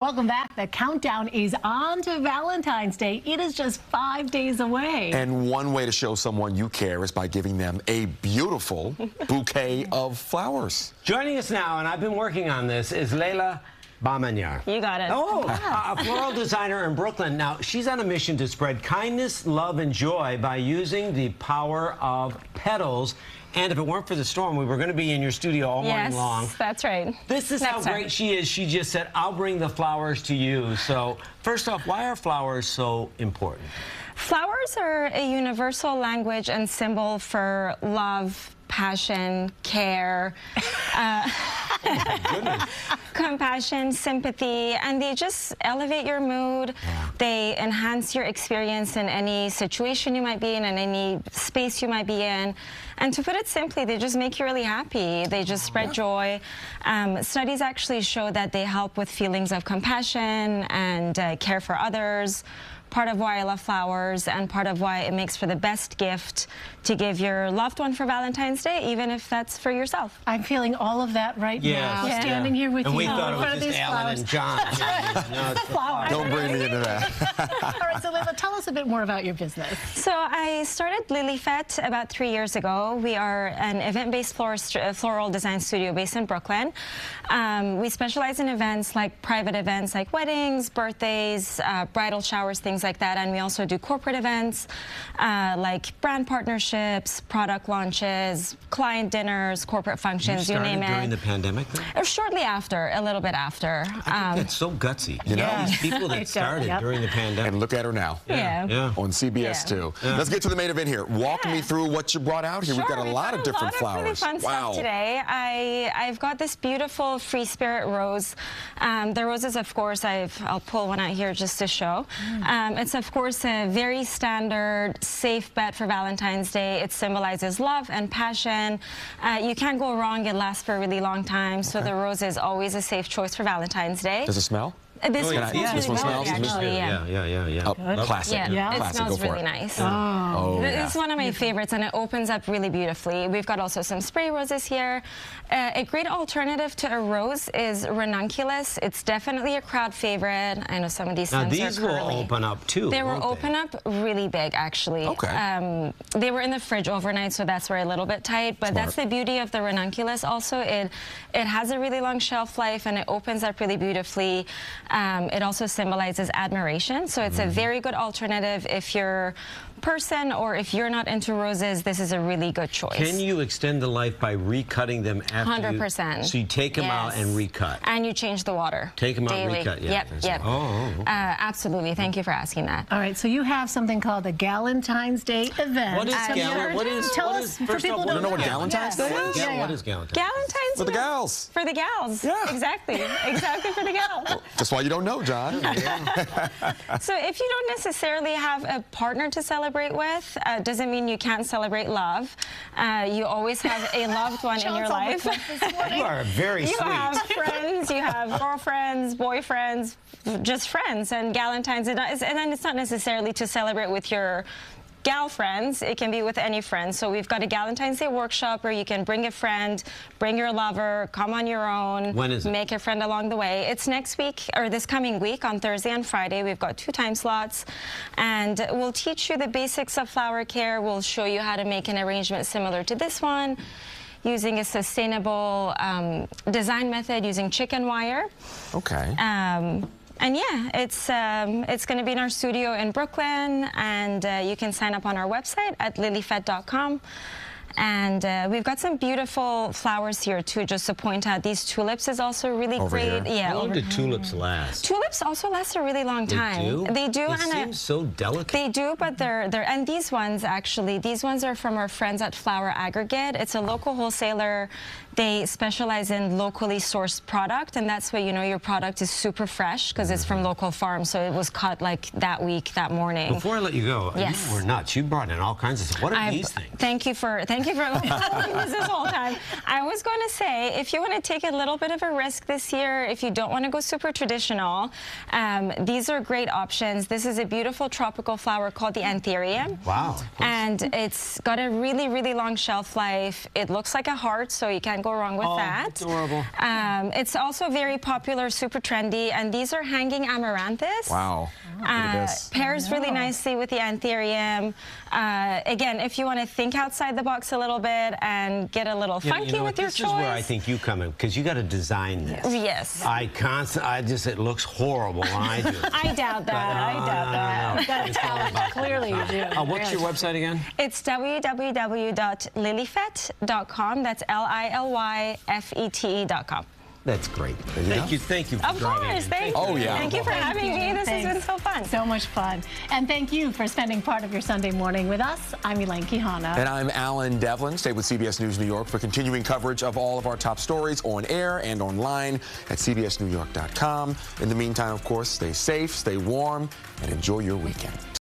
Welcome back. The countdown is on to Valentine's Day. It is just 5 days away. And one way to show someone you care is by giving them a beautiful bouquet of flowers. Joining us now, and I've been working on this, is Leyla Bahmanyar. You got it. Oh, a floral designer in Brooklyn. Now, she's on a mission to spread kindness, love, and joy by using the power of petals. And if it weren't for the storm, we were going to be in your studio all morning long. Yes, that's right. This is how great she is. She just said, I'll bring the flowers to you. So, first off, why are flowers so important? Flowers are a universal language and symbol for love, passion, care, compassion, sympathy, and they just elevate your mood. Yeah. They enhance your experience in any situation you might be in and any space you might be in. And to put it simply, they just make you really happy. They just spread joy. Studies actually show that they help with feelings of compassion and care for others. Part of why I love flowers and part of why it makes for the best gift to give your loved one for Valentine's Day, even if that's for yourself. I'm feeling all of that right now, standing here with and you. We thought it was just Alan and John. No, flowers. Don't bring me into that. All right, so Leyla, tell us a bit more about your business. So I started Lilyfête about 3 years ago. We are an event-based floral design studio based in Brooklyn. We specialize in events like private events like weddings, birthdays, bridal showers, things like that, and we also do corporate events like brand partnerships, product launches, client dinners, corporate functions, you name it. During the pandemic? Or shortly after, a little bit after. I think that's so gutsy. You know, these people that started during the pandemic. And look at her now. On CBS too. Let's get to the main event here. Walk me through what you brought out here. We've got a lot of different flowers. Really fun stuff today. I've got this beautiful free spirit rose. The roses, of course, I'll pull one out here just to show. It's, of course, a very standard, safe bet for Valentine's Day. It symbolizes love and passion. You can't go wrong. It lasts for a really long time. So the rose is always a safe choice for Valentine's Day. Does it smell? This one smells actually. Classic. It smells really nice. It's one of my favorites, and it opens up really beautifully. We've got also some spray roses here. A great alternative to a rose is ranunculus. It's definitely a crowd favorite. I know some of these stems Now these will open up too. They will open up really big, actually. Okay. They were in the fridge overnight, so that's where a little bit tight. But that's the beauty of the ranunculus. Also, it has a really long shelf life, and it opens up really beautifully. It also symbolizes admiration, so it's a very good alternative if you're a person or if you're not into roses. This is a really good choice. Can you extend the life by recutting them after 100%. So you take them out and recut. And you change the water. Take them daily. out, recut. Yep. Absolutely. Thank you for asking that. All right, so you have something called the Valentine's Day event. What is Tell us, for people who don't know what Valentine's Day is? What is Valentine's? Valentine's for the gals. For the gals. Yeah. Exactly for the gals. That's why you don't know, John. So if you don't necessarily have a partner to celebrate with, doesn't mean you can't celebrate love. You always have a loved one in your life. You are very sweet. You have friends, you have girlfriends, boyfriends, just friends. And Valentine's, and it's not necessarily to celebrate with your gal friends. It can be with any friend. So we've got a Valentine's Day workshop where you can bring a friend, bring your lover, come on your own. When is it? Make a friend along the way. It's next week, or this coming week, on Thursday and Friday. We've got 2 time slots. And we'll teach you the basics of flower care. We'll show you how to make an arrangement similar to this one, using a sustainable design method using chicken wire. Okay. And yeah, it's going to be in our studio in Brooklyn, and you can sign up on our website at lilyfête.com. And we've got some beautiful flowers here too, just to point out. These tulips is also really great. Here. Yeah. How long do tulips last? Tulips also last a really long time. They do? They seem so delicate. They do, but they're and these ones actually, these ones are from our friends at Flower Aggregate. It's a local wholesaler. They specialize in locally sourced product, and that's why you know your product is super fresh because it's from local farms, so it was cut like that week, that morning. Before I let you go, you were nuts. You brought in all kinds of stuff. What are these things? Thank you for following this whole time. I was going to say, if you want to take a little bit of a risk this year, if you don't want to go super traditional, these are great options. This is a beautiful tropical flower called the anthurium. Wow. And it's got a really, really long shelf life. It looks like a heart, so you can't go go wrong with that. Adorable. It's also very popular, super trendy, and these are hanging amaranthus. Wow. Look at this. Pairs really nicely with the anthurium. Again, if you want to think outside the box a little bit and get a little funky with your choice. This is where I think you come in, because you got to design this. Yes. It looks horrible when I do it. I doubt that. I doubt that. That's how clearly you do. What's your website again? It's www.lilyfete.com. That's LILYFETE.com. That's great. Thank you for Of course, thank you. Oh, yeah. Thank you for having me. This has been so fun. So much fun. And thank you for spending part of your Sunday morning with us. I'm Elaine Quijano. And I'm Alan Devlin. Stay with CBS News New York for continuing coverage of all of our top stories on air and online at cbsnewyork.com. In the meantime, of course, stay safe, stay warm, and enjoy your weekend.